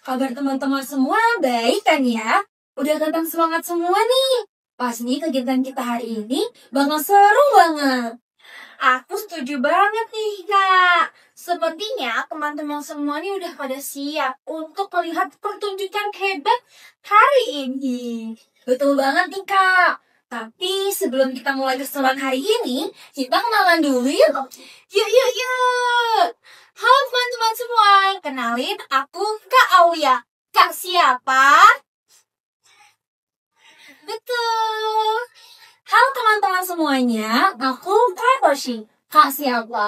Kabar teman-teman semua baik kan ya? Udah datang semangat semua nih. Pasti kegiatan kita hari ini bakal seru banget. Aku setuju banget nih, Kak. Sepertinya teman-teman semua nih udah pada siap untuk melihat pertunjukan hebat hari ini. Betul banget nih Kak. Tapi sebelum kita mulai keseruan hari ini, kita kenalan dulu yuk. Yuk. Halo teman-teman semua, kenalin aku Kak Aulia. Kak siapa? Betul. Halo teman-teman semuanya, aku Kak Roshi. Kak siapa?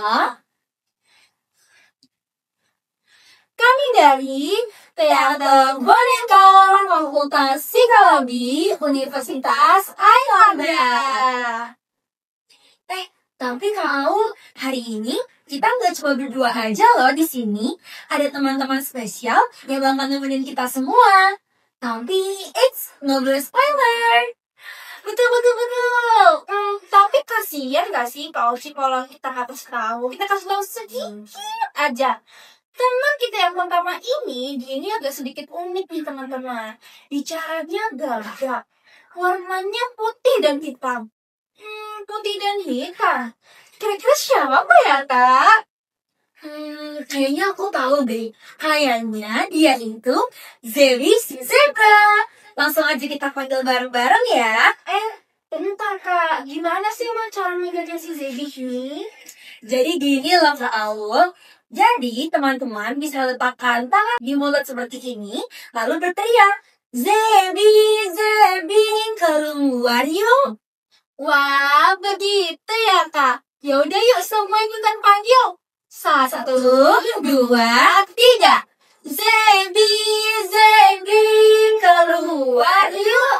Kami dari Teater Boneka Fakultas Psikologi Universitas Airlangga. Tapi Kak Aul, hari ini kita nggak cuma berdua aja loh di sini. Ada teman-teman spesial yang bakal nemenin kita semua. Tapi, no boleh spoiler. Betul. Tapi kasihan gak sih kalau psikolog kita harus tahu? Kita kasih tahu sedikit aja. Teman kita yang pertama ini, dia ini agak sedikit unik nih teman-teman. Bicaranya gagah. Warnanya putih dan hitam. Putih dan hitam. Kira-kira siapa ya, Kak? Kayaknya aku tahu deh. Kayaknya dia itu Zebi si Zebra. Langsung aja kita panggil bareng-bareng ya. Bentar Kak, gimana sih cara manggilnya si Zebi ini? Jadi gini loh Kak Aul. Jadi teman-teman bisa letakkan tangan di mulut seperti ini. Lalu berteriak, Zebi, keluar yuk. Wah, begitu ya Kak. Yaudah yuk semua ikutan panggil. 1, 2, 3. Zebi, keluar yuk.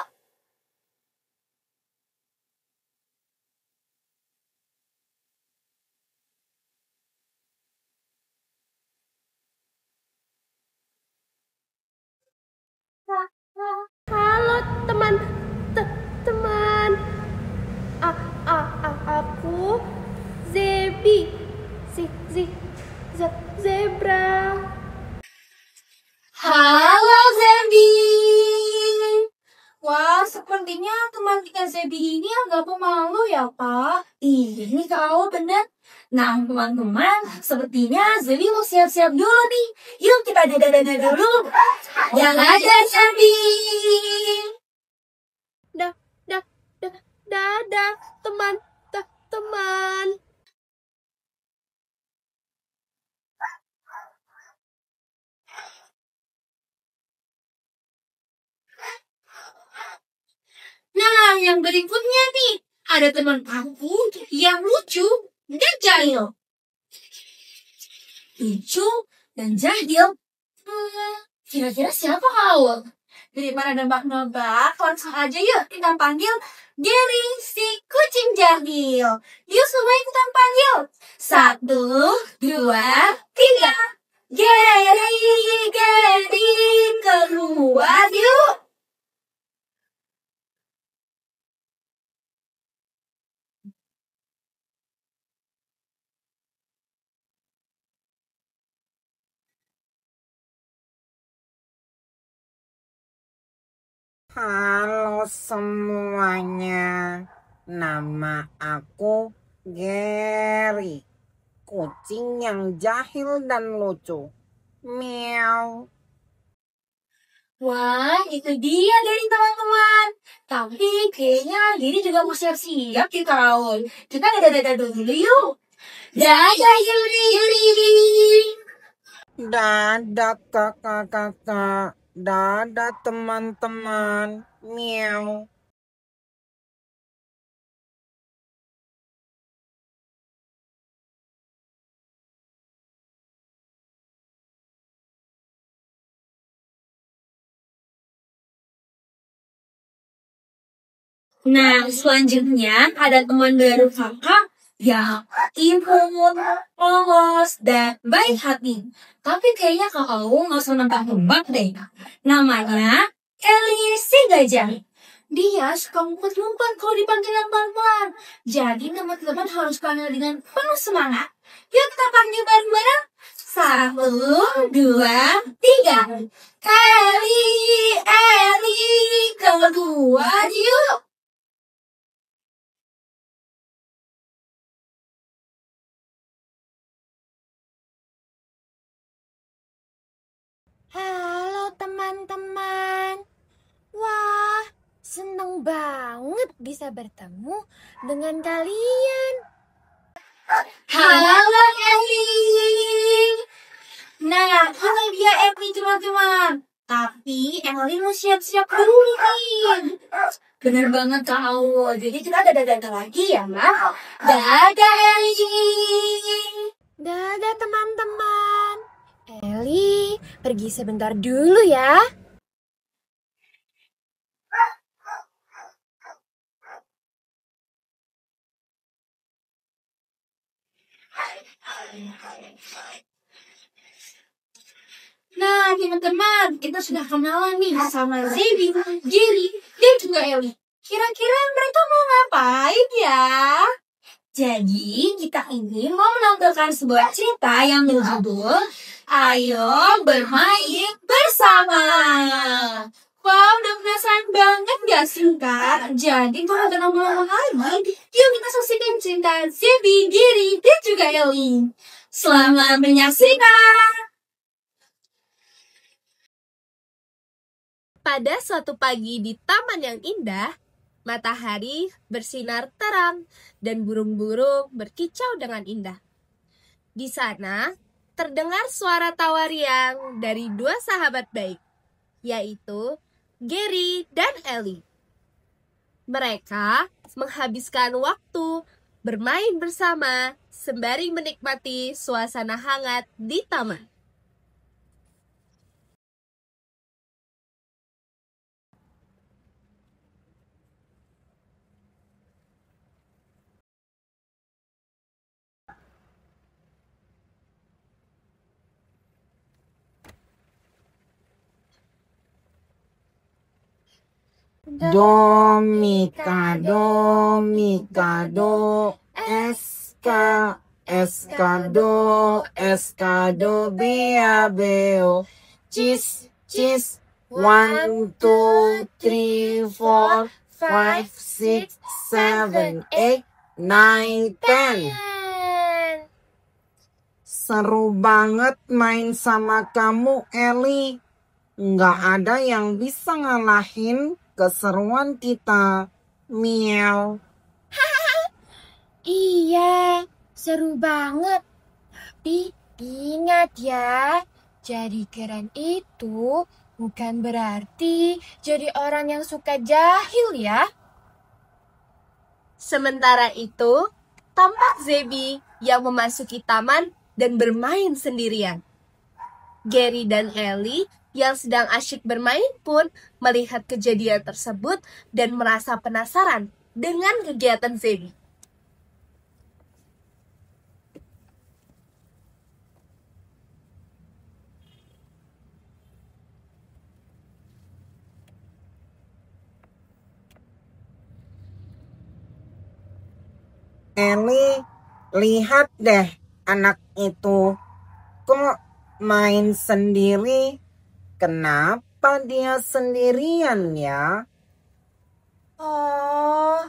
Halo teman. Aku Zebi. Zebra. Halo Zebi. Wah, sepertinya teman kita Zebi ini agak pemalu ya Kak. Ini kau benar. Nah teman-teman, sepertinya Zebi mau siap-siap dulu nih. Yuk kita dadah dulu. Yang aja Zebi. Dadah teman. Nah, yang berikutnya nih, ada teman aku yang lucu dan jahil. Lucu dan jahil. Kira-kira siapa kau? Daripada nebak-nebak, langsung aja yuk kita panggil Gary si kucing jahil. Yuk semua ikutan panggil. 1, 2, 3. Gary, keluar yuk. Halo semuanya, nama aku Gary, kucing yang jahil dan lucu. Meow. Wah, itu dia dari teman-teman. Tapi kayaknya Gary juga mau siap-siap di tahun. Kita dadah dulu yuk. Dadah Yuri. Dadah kakak-kakak, dadah teman-teman. Meow. Nah, selanjutnya ada teman baru kakak yang imut, polos, dan baik hati. Tapi kayaknya kakak nggak usah nebak-nebak deh. Namanya Eli si gajah. Dia suka ngumpet-ngumpet kalau dipanggil yang pelan-pelan. Jadi teman-teman harus panggil dengan penuh semangat. Yuk kita panggil bareng-bareng. 1, 2, 3. Eli, kedua yuk. Halo teman-teman. Wah, seneng banget bisa bertemu dengan kalian. Halo Eli. Nah, ini dia Eli teman-teman. Tapi Emily mau siap-siap dulu nih. Bener banget kau. Jadi kita dadah-dadah lagi ya, Mak. Dadah Eli. Dadah teman-teman. Eli, pergi sebentar dulu ya. Nah, teman-teman, kita sudah kenalan nih sama Zebi, Jerry, dan juga Eli. Kira-kira mereka mau ngapain ya? Jadi, kita ini mau menampilkan sebuah cerita yang berjudul Ayo Bermain Bersama. Wow, udah penasaran banget gak sih, Kak? Jadi, kalau gak lama-lama lagi, yuk kita saksikan cerita Zebi, Jerry, dan juga Eli. Selamat menyaksikan! Pada suatu pagi di taman yang indah, matahari bersinar terang dan burung-burung berkicau dengan indah. Di sana terdengar suara tawa riang dari dua sahabat baik, yaitu Gary dan Ellie. Mereka menghabiskan waktu bermain bersama sembari menikmati suasana hangat di taman. Do, Eskado, Beo, Cheese, 1, 2, 3, 4, 5, 6, 7, 8, 9, 10. Seru banget main sama kamu, Eli. Nggak ada yang bisa ngalahin keseruan kita. Miau. Iya, seru banget. Tapi ingat ya, jadi keren itu bukan berarti jadi orang yang suka jahil ya. Sementara itu, tampak Zebi yang memasuki taman dan bermain sendirian. Gary dan Ellie yang sedang asyik bermain pun melihat kejadian tersebut dan merasa penasaran dengan kegiatan Zebi. Eli, lihat deh anak itu. Kok main sendiri? Kenapa dia sendirian ya? Oh,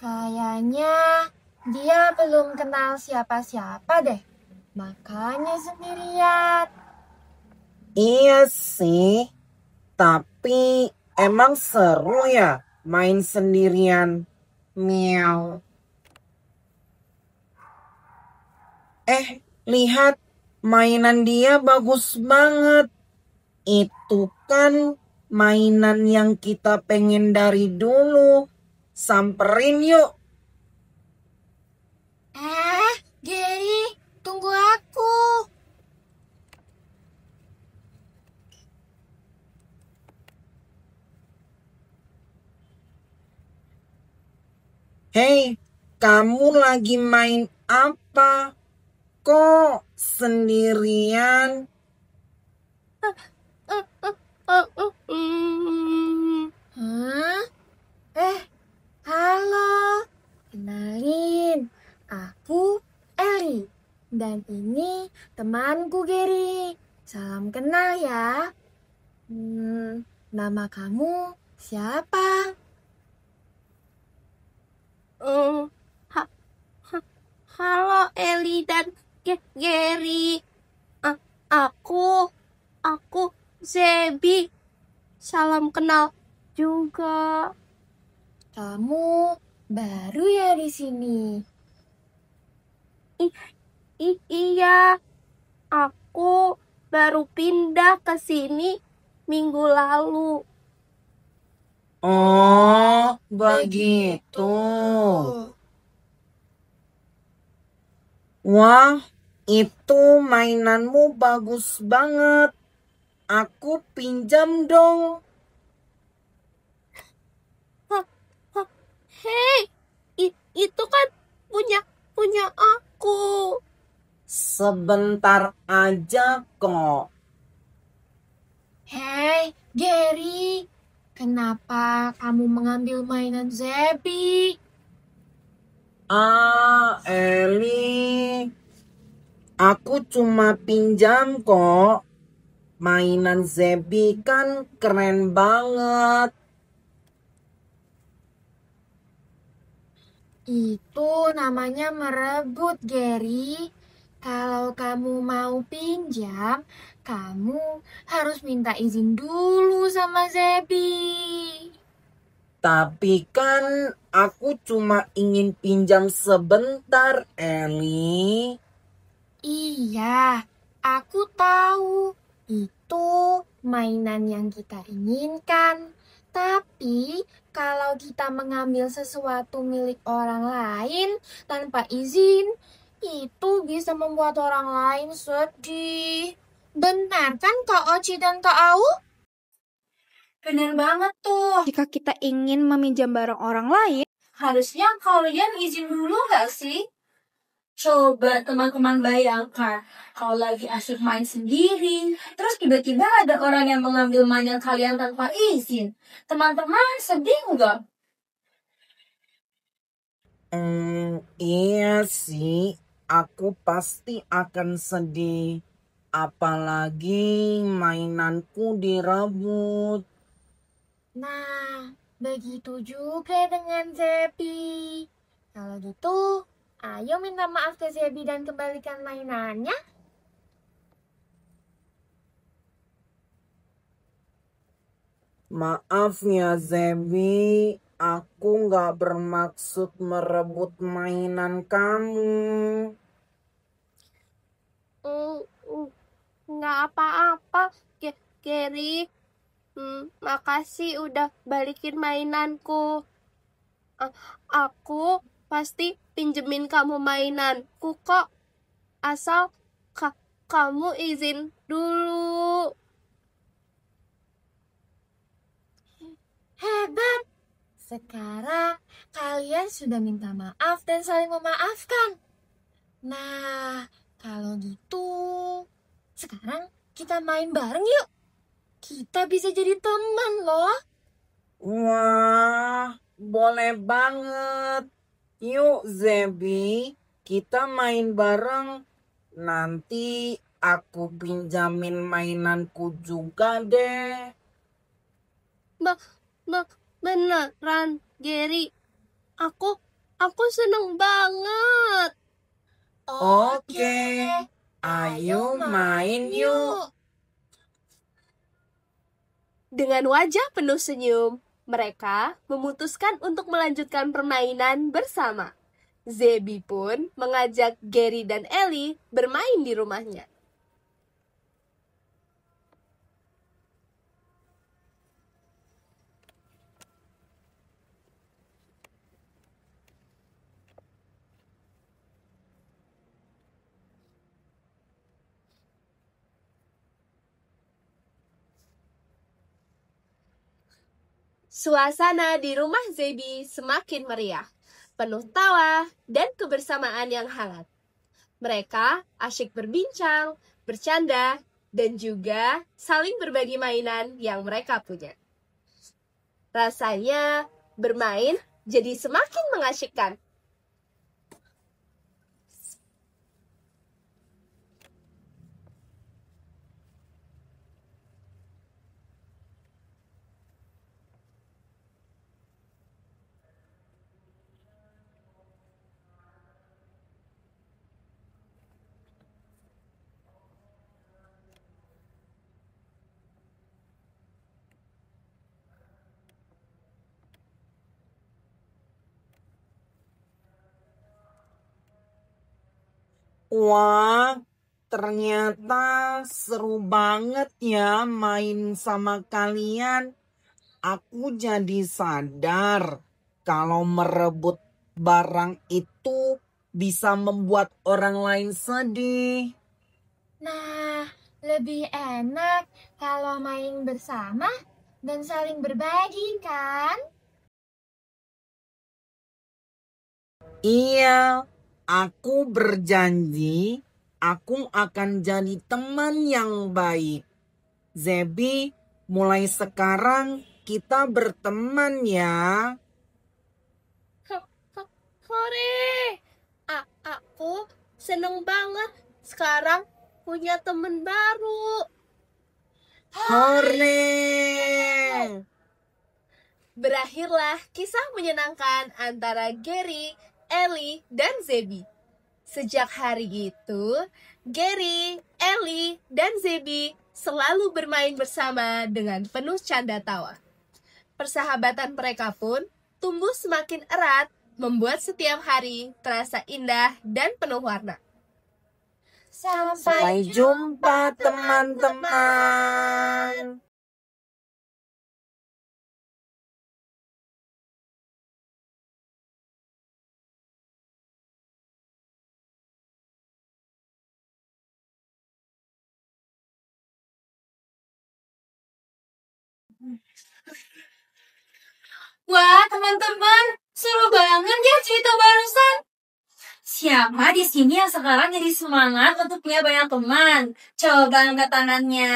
kayaknya dia belum kenal siapa-siapa deh. Makanya sendirian. Iya sih, tapi emang seru ya main sendirian. Miau. Lihat, mainan dia bagus banget. Itu kan mainan yang kita pengen dari dulu. Samperin yuk. Gary, tunggu aku. Hei, kamu lagi main apa? Kok sendirian? Hah? Halo. Kenalin, aku Ellie. Dan ini temanku Gary. ya. Nama kamu siapa? Halo Eli dan Gary. Aku Zebi. Salam kenal juga. Kamu baru ya di sini? Iya, aku baru pindah ke sini minggu lalu. Oh, begitu. Wah, itu mainanmu bagus banget. Aku pinjam dong. Hei, itu kan punya aku. Sebentar aja kok. Hei, Gary, kenapa kamu mengambil mainan Zebi? Eli, aku cuma pinjam kok. Mainan Zebi kan keren banget. Itu namanya merebut, Gary. Kalau kamu mau pinjam, kamu harus minta izin dulu sama Zebi. Tapi kan aku cuma ingin pinjam sebentar, Eli. Iya, aku tahu. Itu mainan yang kita inginkan. Tapi kalau kita mengambil sesuatu milik orang lain tanpa izin, itu bisa membuat orang lain sedih. Benar kan Kak Oci dan Kak Au? Bener banget tuh. Jika kita ingin meminjam barang orang lain, Harusnya kalian izin dulu gak sih? Coba teman-teman bayangkan, kalau lagi asyik main sendiri, terus tiba-tiba ada orang yang mengambil mainan kalian tanpa izin. Teman-teman sedih nggak? Iya sih, aku pasti akan sedih. Apalagi mainanku direbut. Nah, begitu juga dengan Zebi. Kalau gitu, ayo minta maaf ke Zebi dan kembalikan mainannya. Maaf ya Zebi, aku nggak bermaksud merebut mainan kamu. Nggak apa-apa, Gary. Makasih udah balikin mainanku. Aku pasti pinjemin kamu mainanku kok. Asal kamu izin dulu. Hebat! Sekarang kalian sudah minta maaf dan saling memaafkan. Nah, kalau gitu, sekarang kita main bareng yuk. Kita bisa jadi teman loh. Wah, boleh banget. Yuk Zebi, kita main bareng. Nanti aku pinjamin mainanku juga deh. Beneran, Gary. Aku seneng banget. Oke, ayo main yuk. Dengan wajah penuh senyum, mereka memutuskan untuk melanjutkan permainan bersama. Zebi pun mengajak Gary dan Ellie bermain di rumahnya. Suasana di rumah Zebi semakin meriah, penuh tawa dan kebersamaan yang hangat. Mereka asyik berbincang, bercanda, dan juga saling berbagi mainan yang mereka punya. Rasanya bermain jadi semakin mengasyikkan. Wah, ternyata seru banget ya main sama kalian. Aku jadi sadar kalau merebut barang itu bisa membuat orang lain sedih. Nah, lebih enak kalau main bersama dan saling berbagi, kan? Iya, aku berjanji aku akan jadi teman yang baik. Zebi, mulai sekarang kita berteman ya. Hore! Aku seneng banget sekarang punya temen baru. Hore! Berakhirlah kisah menyenangkan antara Gary, Ellie, dan Zebi. Sejak hari itu, Gary, Ellie, dan Zebi selalu bermain bersama dengan penuh canda tawa. Persahabatan mereka pun tumbuh semakin erat, membuat setiap hari terasa indah dan penuh warna. Sampai jumpa teman-teman. Wah, teman-teman, seru banget ya cerita barusan. Siapa di sini yang sekarang jadi semangat untuk punya banyak teman? Coba angkat tangannya.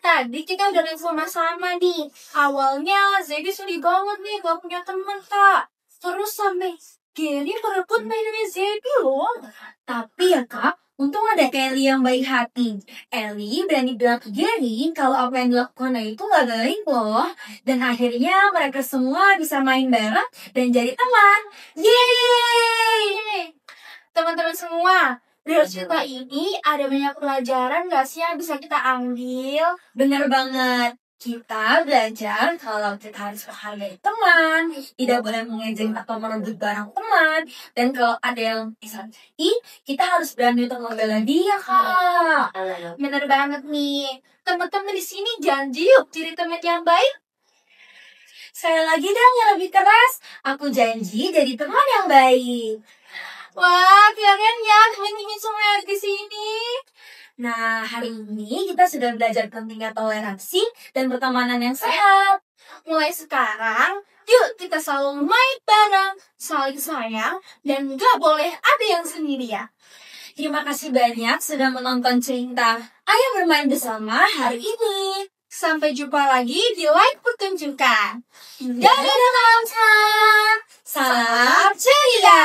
Tadi kita udah main sama-sama nih. Awalnya Zebi sedih banget nih gak punya temen, Kak. Terus sampai Gary berebut mainnya Zebi loh. Tapi ya kak, untung ada Kelly yang baik hati. Ellie berani bilang ke Gary kalau apa yang dilakukan itu gak baik loh. Dan akhirnya mereka semua bisa main bareng dan jadi teman. Yeay! Teman-teman semua, dari cerita ini ada banyak pelajaran gak sih yang bisa kita ambil? Bener banget. Kita belajar kalau kita harus menghargai teman, tidak boleh mengejek atau merebut barang teman, dan kalau ada yang disakiti, kita harus berani untuk membela dia, Kak. Bener banget nih. Teman-teman di sini janji yuk jadi teman yang baik. Saya lagi dong yang lebih keras. Aku janji jadi teman yang baik. Wah, keren ya teman-teman semua yang di sini. Nah, hari ini kita sudah belajar pentingnya toleransi dan pertemanan yang sehat. Mulai sekarang, yuk kita selalu main bareng, saling sayang, dan gak boleh ada yang sendiri ya. Terima kasih banyak sudah menonton cerita Ayo Bermain Bersama hari ini. Sampai jumpa lagi di Live Pertunjukan. Dadah, teman-teman. Salam ceria.